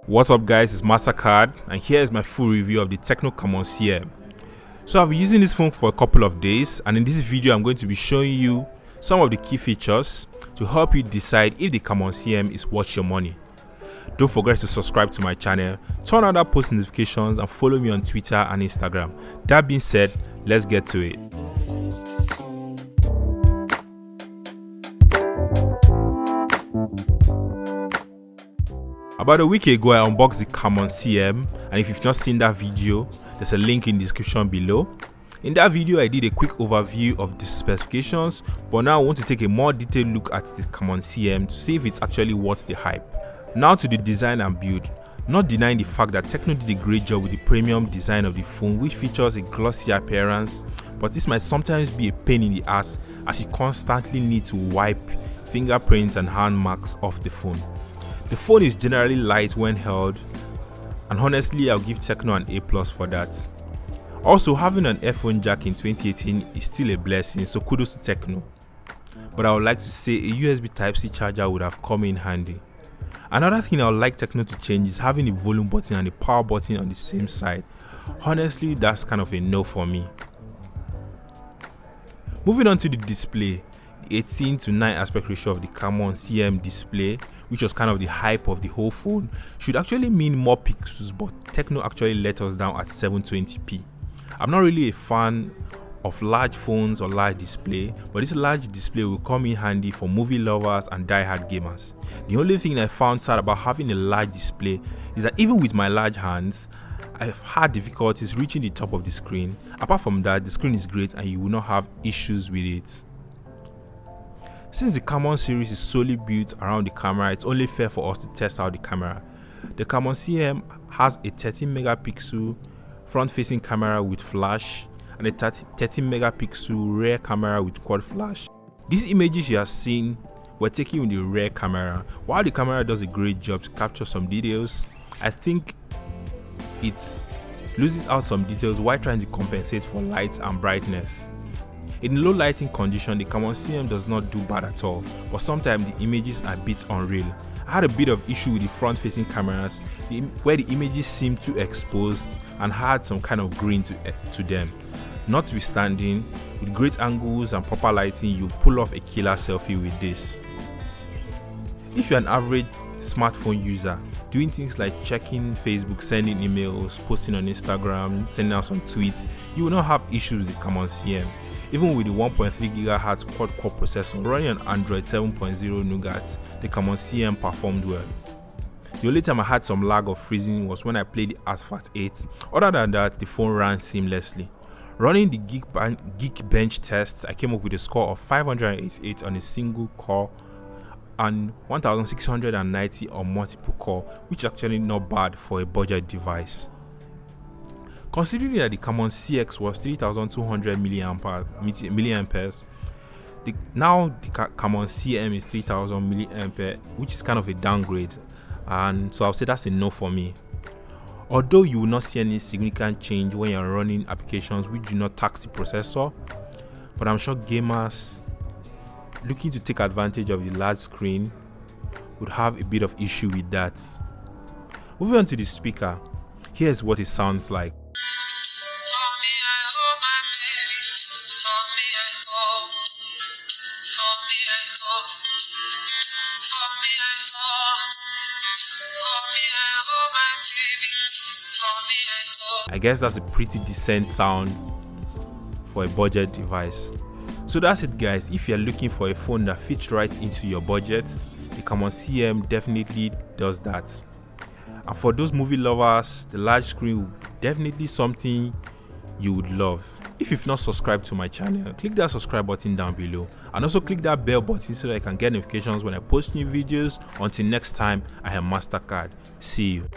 What's up guys, it's MasterCard and here is my full review of the TECNO Camon CM. So I've been using this phone for a couple of days and in this video I'm going to be showing you some of the key features to help you decide if the Camon CM is worth your money. Don't forget to subscribe to my channel, turn on that post notifications and follow me on Twitter and Instagram. That being said, let's get to it. About a week ago, I unboxed the Camon CM, and if you've not seen that video, there's a link in the description below. In that video, I did a quick overview of the specifications, but now I want to take a more detailed look at the Camon CM to see if it's actually worth the hype. Now to the design and build. Not denying the fact that TECNO did a great job with the premium design of the phone, which features a glossy appearance, but this might sometimes be a pain in the ass as you constantly need to wipe fingerprints and hand marks off the phone. The phone is generally light when held, and honestly I'll give TECNO an A+ for that. Also, having an earphone jack in 2018 is still a blessing, so kudos to TECNO. But I would like to say a USB Type-C charger would have come in handy. Another thing I would like TECNO to change is having a volume button and a power button on the same side. Honestly, that's kind of a no for me. Moving on to the display. 18:9 aspect ratio of the Camon CM display, which was kind of the hype of the whole phone, should actually mean more pixels, but TECNO actually let us down at 720p. I'm not really a fan of large phones or large display, but this large display will come in handy for movie lovers and die-hard gamers. The only thing I found sad about having a large display is that even with my large hands, I've had difficulties reaching the top of the screen. Apart from that, the screen is great and you will not have issues with it. Since the Camon series is solely built around the camera, it's only fair for us to test out the camera. The Camon CM has a 13 megapixel front-facing camera with flash and a 13 megapixel rear camera with quad flash. These images you are seeing were taken with the rear camera. While the camera does a great job to capture some details, I think it loses out some details while trying to compensate for light and brightness. In low lighting condition, the Camon CM does not do bad at all, but sometimes the images are a bit unreal. I had a bit of issue with the front-facing cameras where the images seemed too exposed and had some kind of grain to them. Notwithstanding, with great angles and proper lighting, you pull off a killer selfie with this. If you're an average smartphone user, doing things like checking Facebook, sending emails, posting on Instagram, sending out some tweets, you will not have issues with the Camon CM. Even with the 1.3 GHz quad-core processor running on Android 7.0 Nougat, the Camon CM performed well. The only time I had some lag of freezing was when I played the Asphalt 8. Other than that, the phone ran seamlessly. Running the Geekbench tests, I came up with a score of 588 on a single core and 1690 on multiple core, which is actually not bad for a budget device. Considering that the Camon CX was 3200 milliamperes, now the Camon CM is 3000 milliampere, which is kind of a downgrade, and so I'll say that's a no for me. Although you will not see any significant change when you're running applications which do not tax the processor, but I'm sure gamers looking to take advantage of the large screen would have a bit of issue with that. Moving on to the speaker, here's what it sounds like. I guess that's a pretty decent sound for a budget device. So that's it guys. If you're looking for a phone that fits right into your budget, the Camon CM definitely does that. And for those movie lovers, the large screen will definitely something you would love. If you've not subscribed to my channel, click that subscribe button down below and also click that bell button so that I can get notifications when I post new videos. Until next time, I am MasterCard. See you.